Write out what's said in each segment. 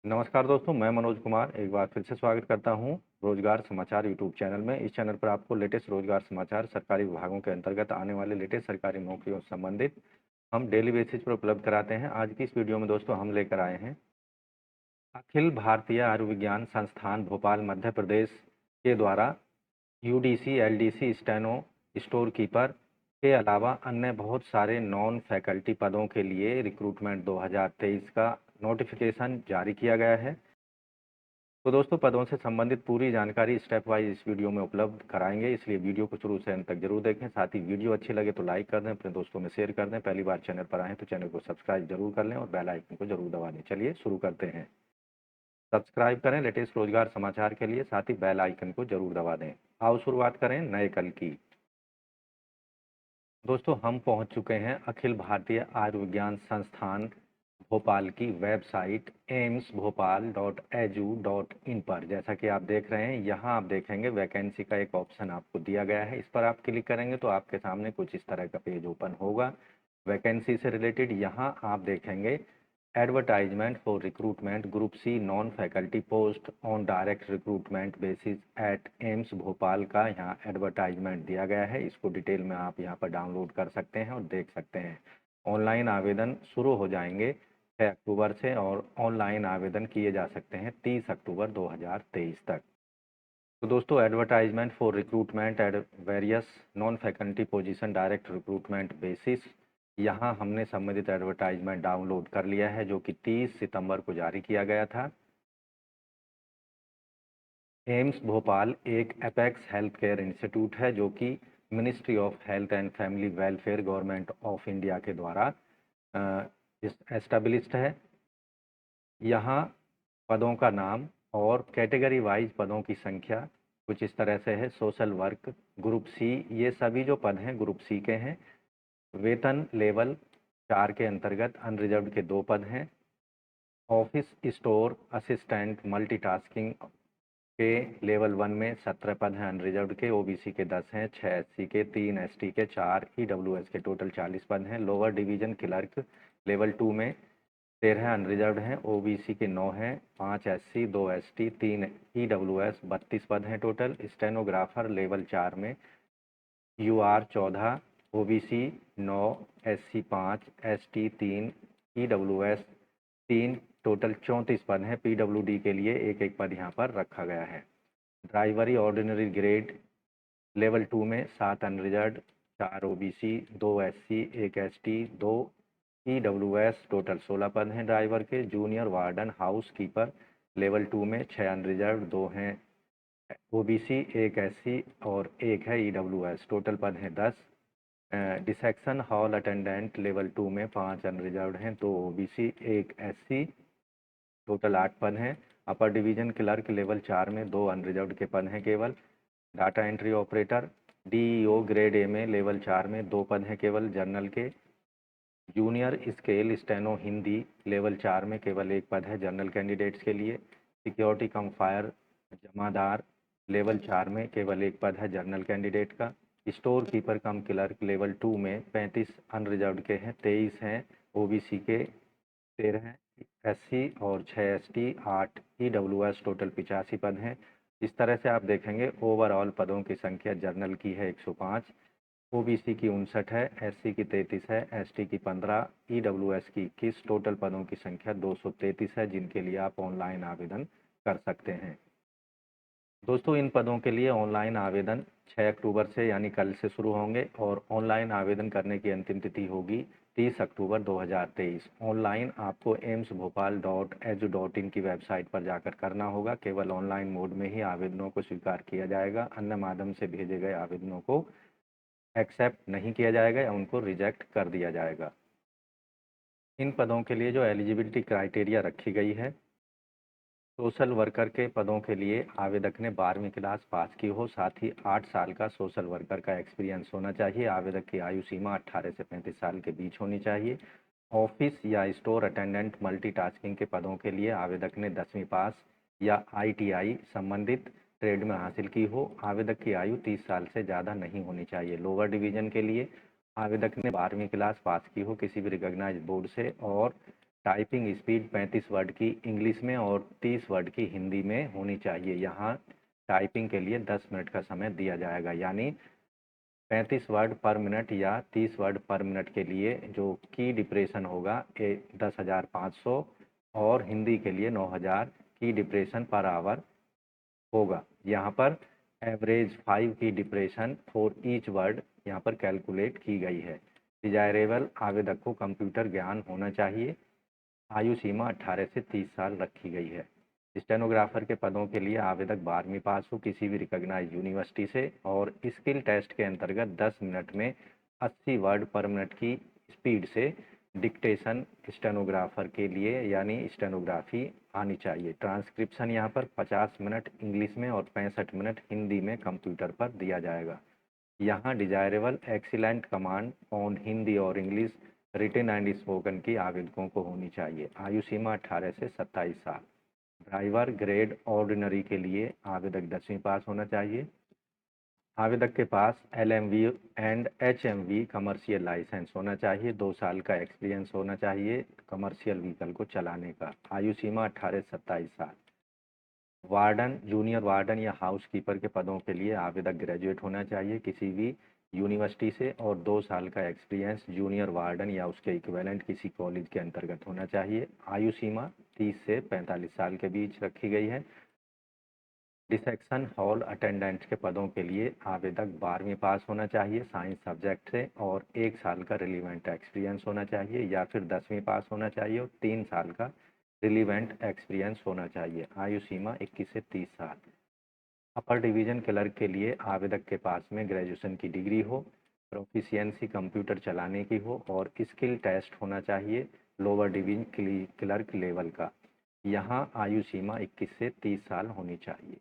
नमस्कार दोस्तों, मैं मनोज कुमार एक बार फिर से स्वागत करता हूं रोजगार समाचार यूट्यूब चैनल में। इस चैनल पर आपको लेटेस्ट रोजगार समाचार, सरकारी विभागों के अंतर्गत आने वाले लेटेस्ट सरकारी नौकरियों से संबंधित हम डेली बेसिस पर उपलब्ध कराते हैं। आज की इस वीडियो में दोस्तों हम लेकर आए हैं अखिल भारतीय आयुर्विज्ञान संस्थान भोपाल मध्य प्रदेश के द्वारा UDC LDC steno store keeper के अलावा अन्य बहुत सारे नॉन फैकल्टी पदों के लिए रिक्रूटमेंट 2023 का नोटिफिकेशन जारी किया गया है। तो दोस्तों, पदों से संबंधित पूरी जानकारी स्टेप वाइज इस वीडियो में उपलब्ध कराएंगे, इसलिए वीडियो को शुरू से अंत तक जरूर देखें। साथ ही वीडियो अच्छी लगे तो लाइक कर दें, अपने दोस्तों में शेयर कर दें। पहली बार चैनल पर आएँ तो चैनल को सब्सक्राइब जरूर कर लें और बेल आइकन को जरूर दबा दें। चलिए शुरू करते हैं। सब्सक्राइब करें लेटेस्ट रोजगार समाचार के लिए, साथ ही बेल आइकन को जरूर दबा दें। आओ शुरुआत करें नए कल की। दोस्तों, हम पहुंच चुके हैं अखिल भारतीय आयुर्विज्ञान संस्थान भोपाल की वेबसाइट aimsbhopal.edu.in पर। जैसा कि आप देख रहे हैं, यहाँ आप देखेंगे वैकेंसी का एक ऑप्शन आपको दिया गया है। इस पर आप क्लिक करेंगे तो आपके सामने कुछ इस तरह का पेज ओपन होगा। वैकेंसी से रिलेटेड यहाँ आप देखेंगे advertisement for recruitment group C non faculty post on direct recruitment basis at AIIMS Bhopal का यहाँ एडवर्टाइजमेंट दिया गया है। इसको डिटेल में आप यहाँ पर डाउनलोड कर सकते हैं और देख सकते हैं। ऑनलाइन आवेदन शुरू हो जाएंगे 6 अक्टूबर से और ऑनलाइन आवेदन किए जा सकते हैं 30 अक्टूबर 2023 तक। तो दोस्तों, advertisement for recruitment at various non faculty position direct recruitment basis, यहाँ हमने संबंधित एडवर्टाइजमेंट डाउनलोड कर लिया है जो कि 30 सितंबर को जारी किया गया था। एम्स भोपाल एक एपेक्स हेल्थ केयर इंस्टीट्यूट है जो कि ministry of health and family welfare government of India के द्वारा एस्टेब्लिश्ड है। यहाँ पदों का नाम और कैटेगरी वाइज पदों की संख्या कुछ इस तरह से है। सोशल वर्क ग्रुप सी, ये सभी जो पद हैं ग्रुप सी के हैं। वेतन लेवल 4 के अंतर्गत अनरिजर्व्ड के 2 पद हैं। ऑफिस स्टोर असिस्टेंट मल्टीटास्किंग के लेवल 1 में 17 पद हैं अनरिजर्व्ड के। ओबीसी के 10 हैं, 6 एससी के, 3 एसटी के, 4 ईडब्ल्यूएस के, टोटल 40 पद हैं। लोअर डिवीजन क्लर्क लेवल 2 में 13 अनरिजर्व्ड हैं। ओबीसी के 9 हैं, 5 एससी, 2 एसटी, 3 ईडब्ल्यूएस, 32 पद हैं टोटल। स्टेनोग्राफर लेवल 4 में UR 14, OBC 9, SC 5, ST 3, EWS 3, total 34 पद हैं। पीडब्ल्यूडी के लिए एक एक पद यहाँ पर रखा गया है। ड्राइवरी ऑर्डिनरी ग्रेड लेवल 2 में 7 unreserved, 4 OBC, 2 SC, 1 ST, 2 EWS, total 16 पद हैं ड्राइवर के। Junior warden house keeper level 2 में 6 अनरिजर्व्ड, 2 हैं ओबीसी, 1 एससी और 1 है ईडब्ल्यूएस, टोटल पद हैं 10। डिसेक्शन हॉल अटेंडेंट लेवल 2 में 5 अनरिजर्व्ड हैं, 2 ओबीसी, 1 एससी, टोटल 8 पद हैं। अपर डिवीजन क्लर्क लेवल 4 में 2 अनरिजर्व्ड के पद हैं केवल। Data entry operator DEO grade A में लेवल 4 में 2 पद हैं केवल जनरल के। Junior scale steno Hindi level 4 में केवल 1 पद है जनरल कैंडिडेट्स के लिए। सिक्योरिटी कम फायर जमादार लेवल 4 में केवल 1 पद है जनरल कैंडिडेट का। स्टोर कीपर कम क्लर्क लेवल 2 में 35 अनरिजर्व्ड के हैं, 23 हैं ओबीसी के, 13 हैं एससी और 6 एसटी, 8 ईडब्ल्यूएस, टोटल 85 पद हैं। इस तरह से आप देखेंगे ओवरऑल पदों की संख्या जनरल की है 105, ओबीसी की 59 है, एससी की 33 है, एसटी की 15, ईडब्ल्यूएस की 21, टोटल पदों की संख्या 233 है जिनके लिए आप ऑनलाइन आवेदन कर सकते हैं। दोस्तों, इन पदों के लिए ऑनलाइन आवेदन 6 अक्टूबर से यानी कल से शुरू होंगे और ऑनलाइन आवेदन करने की अंतिम तिथि होगी 30 अक्टूबर 2023। ऑनलाइन आपको amsbhopal.edu.in की वेबसाइट पर जाकर करना होगा। केवल ऑनलाइन मोड में ही आवेदनों को स्वीकार किया जाएगा। अन्य माध्यम से भेजे गए आवेदनों को एक्सेप्ट नहीं किया जाएगा या उनको रिजेक्ट कर दिया जाएगा। इन पदों के लिए जो एलिजिबिलिटी क्राइटेरिया रखी गई है, सोशल वर्कर के पदों के लिए आवेदक ने 12वीं क्लास पास की हो, साथ ही 8 साल का सोशल वर्कर का एक्सपीरियंस होना चाहिए। आवेदक की आयु सीमा 18 से 35 साल के बीच होनी चाहिए। ऑफिस या स्टोर अटेंडेंट मल्टीटास्किंग के पदों के लिए आवेदक ने 10वीं पास या आईटीआई संबंधित ट्रेड में हासिल की हो। आवेदक की आयु 30 साल से ज़्यादा नहीं होनी चाहिए। लोअर डिवीजन के लिए आवेदक ने 12वीं क्लास पास की हो किसी भी रिकॉग्नाइज्ड बोर्ड से और टाइपिंग स्पीड 35 वर्ड की इंग्लिश में और 30 वर्ड की हिंदी में होनी चाहिए। यहाँ टाइपिंग के लिए 10 मिनट का समय दिया जाएगा, यानी 35 वर्ड पर मिनट या 30 वर्ड पर मिनट के लिए जो की डिप्रेशन होगा 10,500 और हिंदी के लिए 9,000 की डिप्रेशन पर आवर होगा। यहाँ पर एवरेज 5 की डिप्रेशन फॉर ईच वर्ड यहाँ पर कैलकुलेट की गई है। डिजायरेबल आवेदक को कंप्यूटर ज्ञान होना चाहिए। आयु सीमा 18 से 30 साल रखी गई है। स्टेनोग्राफर के पदों के लिए आवेदक 12वीं पास हो किसी भी रिकॉग्नाइज यूनिवर्सिटी से और स्किल टेस्ट के अंतर्गत 10 मिनट में 80 वर्ड पर मिनट की स्पीड से डिक्टेशन स्टेनोग्राफर के लिए यानी स्टेनोग्राफी आनी चाहिए। ट्रांसक्रिप्शन यहाँ पर 50 मिनट इंग्लिश में और 65 मिनट हिंदी में कंप्यूटर पर दिया जाएगा। यहाँ desirable excellent command on Hindi और इंग्लिश रिटन एंड स्पोकन की आवेदकों को होनी चाहिए। आयु सीमा 18 से 27 साल। ड्राइवर ग्रेड ऑर्डिनरी के लिए आवेदक 10वीं पास होना चाहिए। आवेदक के पास LMV and HMV commercial licence होना चाहिए। 2 साल का एक्सपीरियंस होना चाहिए कमर्शियल व्हीकल को चलाने का। आयु सीमा 18 से 27 साल। वार्डन, जूनियर वार्डन या हाउसकीपर के पदों के लिए आवेदक ग्रेजुएट होना चाहिए किसी भी यूनिवर्सिटी से और 2 साल का एक्सपीरियंस जूनियर वार्डन या उसके इक्विवेलेंट किसी कॉलेज के अंतर्गत होना चाहिए। आयु सीमा 30 से 45 साल के बीच रखी गई है। डिसेक्शन हॉल अटेंडेंट के पदों के लिए आवेदक 12वीं पास होना चाहिए साइंस सब्जेक्ट से और 1 साल का रिलीवेंट एक्सपीरियंस होना चाहिए या फिर 10वीं पास होना चाहिए और 3 साल का रिलीवेंट एक्सपीरियंस होना चाहिए। आयु सीमा 21 से 30 साल। अपर डिवीज़न क्लर्क के लिए आवेदक के पास में ग्रेजुएशन की डिग्री हो, प्रोफिशिएंसी कंप्यूटर चलाने की हो और स्किल टेस्ट होना चाहिए लोअर डिवीजन क्लर्क लेवल का। यहाँ आयु सीमा 21 से 30 साल होनी चाहिए।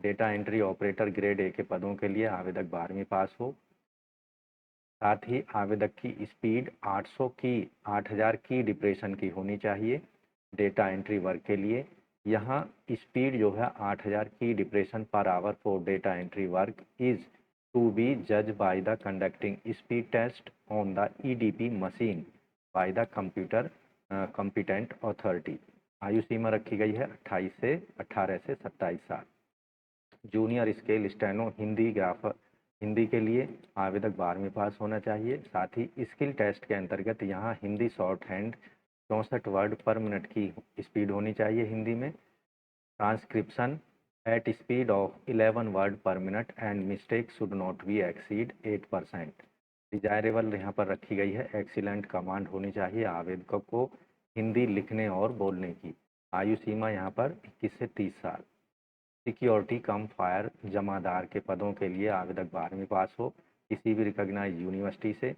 Data entry operator grade A के पदों के लिए आवेदक 12वीं पास हो। साथ ही आवेदक की स्पीड 8,000 की डिप्रेशन की होनी चाहिए। डेटा एंट्री वर्क के लिए यहाँ स्पीड जो है 8,000 की depression per hour for data entry work is to be जज by the conducting speed test on the EDP machine by the computer competent authority. आयु सीमा रखी गई है 18 से 27 साल। जूनियर स्केल स्टेनो हिंदी के लिए आवेदक 12वीं पास होना चाहिए। साथ ही स्किल टेस्ट के अंतर्गत यहाँ Hindi shorthand 64 word per minute की स्पीड होनी चाहिए हिंदी में। Transcription at speed of 11 word per minute and mistake should not be exceed 8%। Desirable यहाँ पर रखी गई है एक्सीलेंट कमांड होनी चाहिए आवेदकों को हिंदी लिखने और बोलने की। आयु सीमा यहाँ पर 21 से 30 साल। सिक्योरिटी कम फायर जमादार के पदों के लिए आवेदक 12वीं पास हो किसी भी रिकॉग्नाइज यूनिवर्सिटी से।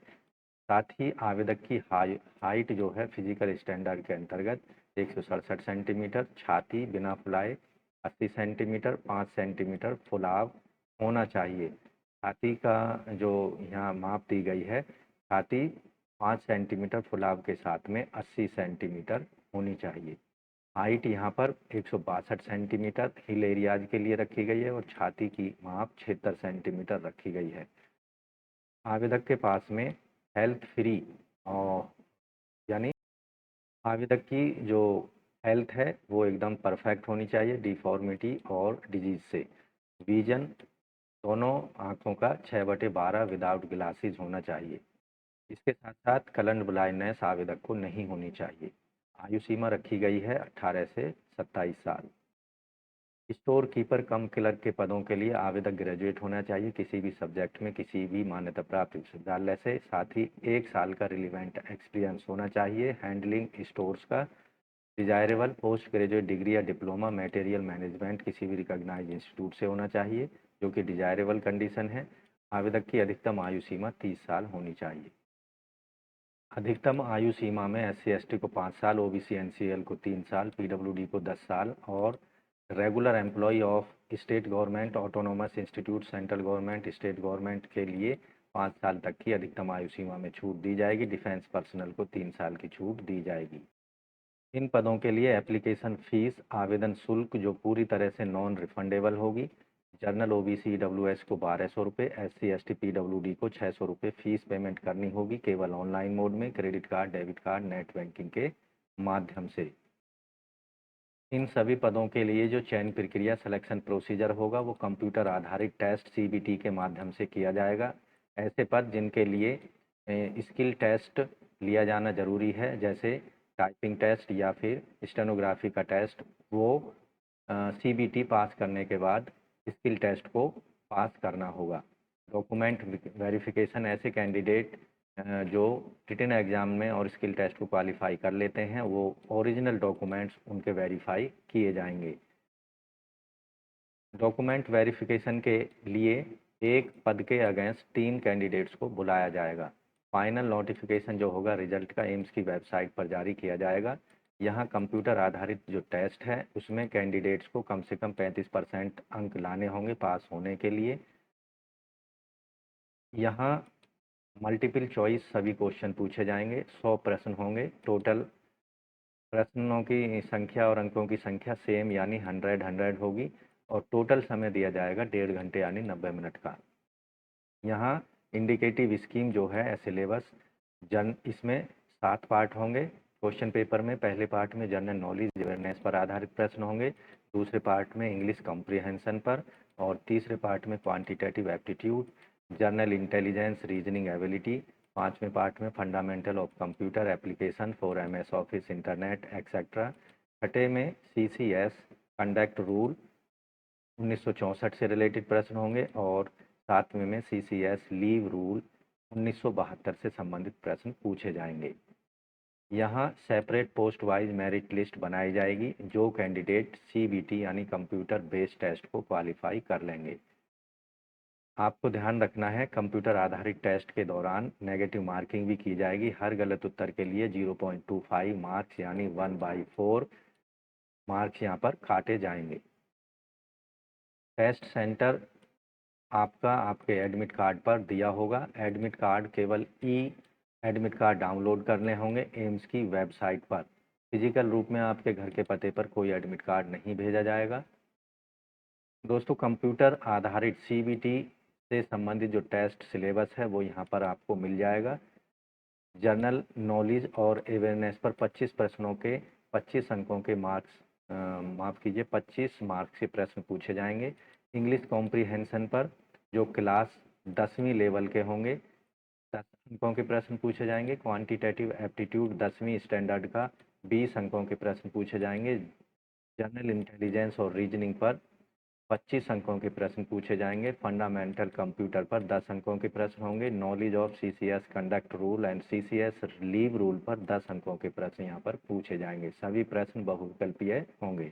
साथ ही आवेदक की हाइट जो है फिजिकल स्टैंडर्ड के अंतर्गत 167 सेंटीमीटर, छाती बिना फुलाए 80 सेंटीमीटर, 5 सेंटीमीटर फुलाव होना चाहिए। छाती का जो यहाँ माप दी गई है, छाती 5 सेंटीमीटर फुलाव के साथ में 80 सेंटीमीटर होनी चाहिए। हाइट यहाँ पर 162 सेंटीमीटर हिल एरियाज के लिए रखी गई है और छाती की माप 76 सेंटीमीटर रखी गई है। आवेदक के पास में हेल्थ फ्री और यानी आवेदक की जो हेल्थ है वो एकदम परफेक्ट होनी चाहिए डिफॉर्मिटी और डिजीज से। विजन दोनों आँखों का 6/12 विदाउट ग्लासेस होना चाहिए। इसके साथ साथ कलर ब्लाइंडनेस आवेदक को नहीं होनी चाहिए। आयु सीमा रखी गई है 18 से 27 साल। स्टोर कीपर कम क्लर्क के पदों के लिए आवेदक ग्रेजुएट होना चाहिए किसी भी सब्जेक्ट में किसी भी मान्यता प्राप्त विश्वविद्यालय से। साथ ही 1 साल का रिलीवेंट एक्सपीरियंस होना चाहिए हैंडलिंग स्टोर्स का। डिजायरेबल पोस्ट ग्रेजुएट डिग्री या डिप्लोमा मटेरियल मैनेजमेंट किसी भी रिकॉग्नाइज इंस्टीट्यूट से होना चाहिए जो कि डिजायरेबल कंडीशन है। आवेदक की अधिकतम आयु सीमा 30 साल होनी चाहिए। अधिकतम आयु सीमा में SC/ST को 5 साल, OBC NCL को 3 साल, PWD को 10 साल और regular employ of state government, autonomous institute, central government, state government के लिए 5 साल तक की अधिकतम आयु सीमा में छूट दी जाएगी। डिफेंस पर्सनल को 3 साल की छूट दी जाएगी। इन पदों के लिए एप्लीकेशन फीस आवेदन शुल्क जो पूरी तरह से नॉन रिफंडेबल होगी। जनरल OBC EWS को 1200 रुपये, SC/ST PWD को 600 रुपये फीस पेमेंट करनी होगी केवल ऑनलाइन मोड में credit card, debit card, net banking के माध्यम से। इन सभी पदों के लिए जो चयन प्रक्रिया सिलेक्शन प्रोसीजर होगा वो कंप्यूटर आधारित टेस्ट सीबीटी के माध्यम से किया जाएगा। ऐसे पद जिनके लिए स्किल टेस्ट लिया जाना ज़रूरी है, जैसे टाइपिंग टेस्ट या फिर स्टेनोग्राफी का टेस्ट, वो सीबीटी पास करने के बाद स्किल टेस्ट को पास करना होगा। डॉक्यूमेंट वेरिफिकेशन, ऐसे कैंडिडेट जो रिटन एग्ज़ाम में और स्किल टेस्ट को क्वालिफाई कर लेते हैं, वो ओरिजिनल डॉक्यूमेंट्स उनके वेरीफाई किए जाएंगे। डॉक्यूमेंट वेरिफिकेशन के लिए एक पद के अगेंस्ट 3 कैंडिडेट्स को बुलाया जाएगा। फाइनल नोटिफिकेशन जो होगा रिजल्ट का एम्स की वेबसाइट पर जारी किया जाएगा। यहाँ कंप्यूटर आधारित जो टेस्ट है उसमें कैंडिडेट्स को कम से कम 35% अंक लाने होंगे पास होने के लिए। यहाँ मल्टीपल चॉइस सभी क्वेश्चन पूछे जाएंगे। 100 प्रश्न होंगे। टोटल प्रश्नों की संख्या और अंकों की संख्या सेम यानी 100 होगी और टोटल समय दिया जाएगा 1.5 घंटे यानी 90 मिनट का। यहाँ इंडिकेटिव स्कीम जो है सिलेबस इसमें 7 पार्ट होंगे। क्वेश्चन पेपर में पहले पार्ट में जनरल नॉलेज अवेयरनेस पर आधारित प्रश्न होंगे, दूसरे पार्ट में इंग्लिश कॉम्प्रिहेंशन पर और तीसरे पार्ट में quantitative aptitude, general intelligence, reasoning ability, पाँचवें पार्ट में fundamental of computer application for MS office, internet etcetera. छठे में सीसीएस कंडक्ट रूल 1964 से रिलेटेड प्रश्न होंगे और सातवें में सीसीएस लीव रूल 1972 से संबंधित प्रश्न पूछे जाएंगे। यहाँ separate post wise merit list बनाई जाएगी जो कैंडिडेट सीबीटी यानी कंप्यूटर बेस्ड टेस्ट को क्वालिफाई कर लेंगे। आपको ध्यान रखना है कंप्यूटर आधारित टेस्ट के दौरान नेगेटिव मार्किंग भी की जाएगी। हर गलत उत्तर के लिए 0.25 मार्क्स यानी 1/4 मार्क्स यहाँ पर काटे जाएंगे। टेस्ट सेंटर आपका आपके एडमिट कार्ड पर दिया होगा। एडमिट कार्ड केवल एडमिट कार्ड डाउनलोड करने होंगे एम्स की वेबसाइट पर। फिजिकल रूप में आपके घर के पते पर कोई एडमिट कार्ड नहीं भेजा जाएगा। दोस्तों, कंप्यूटर आधारित सीबीटी से संबंधित जो टेस्ट सिलेबस है वो यहाँ पर आपको मिल जाएगा। जनरल नॉलेज और अवेयरनेस पर 25 प्रश्नों के 25 अंकों के मार्क्स माफ़ कीजिए 25 मार्क्स के प्रश्न पूछे जाएंगे। इंग्लिश कॉम्प्रिहेंशन पर जो क्लास 10वीं लेवल के होंगे 10 अंकों के प्रश्न पूछे जाएंगे। क्वांटिटेटिव एप्टीट्यूड 10वीं स्टैंडर्ड का 20 अंकों के प्रश्न पूछे जाएंगे। जनरल इंटेलिजेंस और रीजनिंग पर 25 अंकों के प्रश्न पूछे जाएंगे। फंडामेंटल कंप्यूटर पर 10 अंकों के प्रश्न होंगे। Knowledge of CCS conduct rule and CCS leave rule पर 10 अंकों के प्रश्न यहाँ पर पूछे जाएंगे। सभी प्रश्न बहुविकल्पीय होंगे।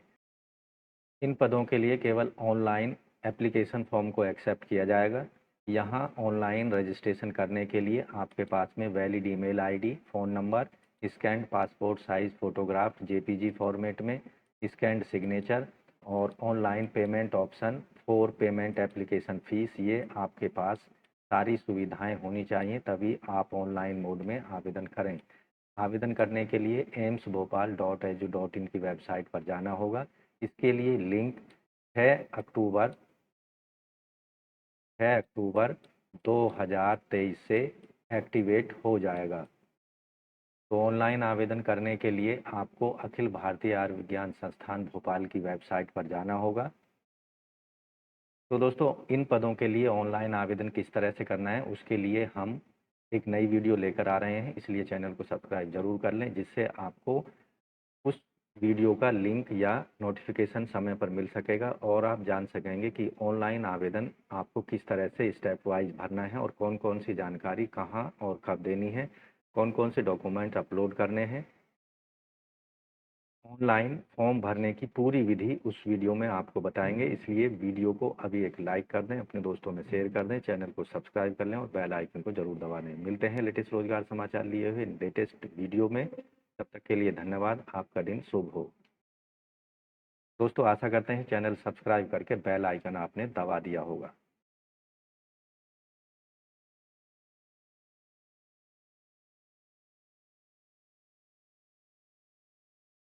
इन पदों के लिए केवल ऑनलाइन एप्लीकेशन फॉर्म को एक्सेप्ट किया जाएगा। यहाँ ऑनलाइन रजिस्ट्रेशन करने के लिए आपके पास में valid email ID, phone number, scanned passport size photograph JPG format में, स्कैंड सिग्नेचर और online payment option for payment application fees, ये आपके पास सारी सुविधाएं होनी चाहिए तभी आप ऑनलाइन मोड में आवेदन करें। आवेदन करने के लिए AIMSBhopal.edu.in की वेबसाइट पर जाना होगा। इसके लिए लिंक 6 अक्टूबर 2023 से एक्टिवेट हो जाएगा। तो ऑनलाइन आवेदन करने के लिए आपको अखिल भारतीय आयुर्विज्ञान संस्थान भोपाल की वेबसाइट पर जाना होगा। तो दोस्तों, इन पदों के लिए ऑनलाइन आवेदन किस तरह से करना है उसके लिए हम एक नई वीडियो लेकर आ रहे हैं, इसलिए चैनल को सब्सक्राइब जरूर कर लें जिससे आपको उस वीडियो का लिंक या नोटिफिकेशन समय पर मिल सकेगा और आप जान सकेंगे कि ऑनलाइन आवेदन आपको किस तरह से स्टेप वाइज भरना है और कौन कौन सी जानकारी कहाँ और कब देनी है, कौन कौन से डॉक्यूमेंट अपलोड करने हैं। ऑनलाइन फॉर्म भरने की पूरी विधि उस वीडियो में आपको बताएंगे, इसलिए वीडियो को अभी एक लाइक कर दें, अपने दोस्तों में शेयर कर दें, चैनल को सब्सक्राइब कर लें और बेल आइकन को जरूर दबा दें। मिलते हैं लेटेस्ट रोजगार समाचार लिए हुए लेटेस्ट वीडियो में। तब तक के लिए धन्यवाद। आपका दिन शुभ हो। दोस्तों, आशा करते हैं चैनल सब्सक्राइब करके बेल आइकन आपने दबा दिया होगा।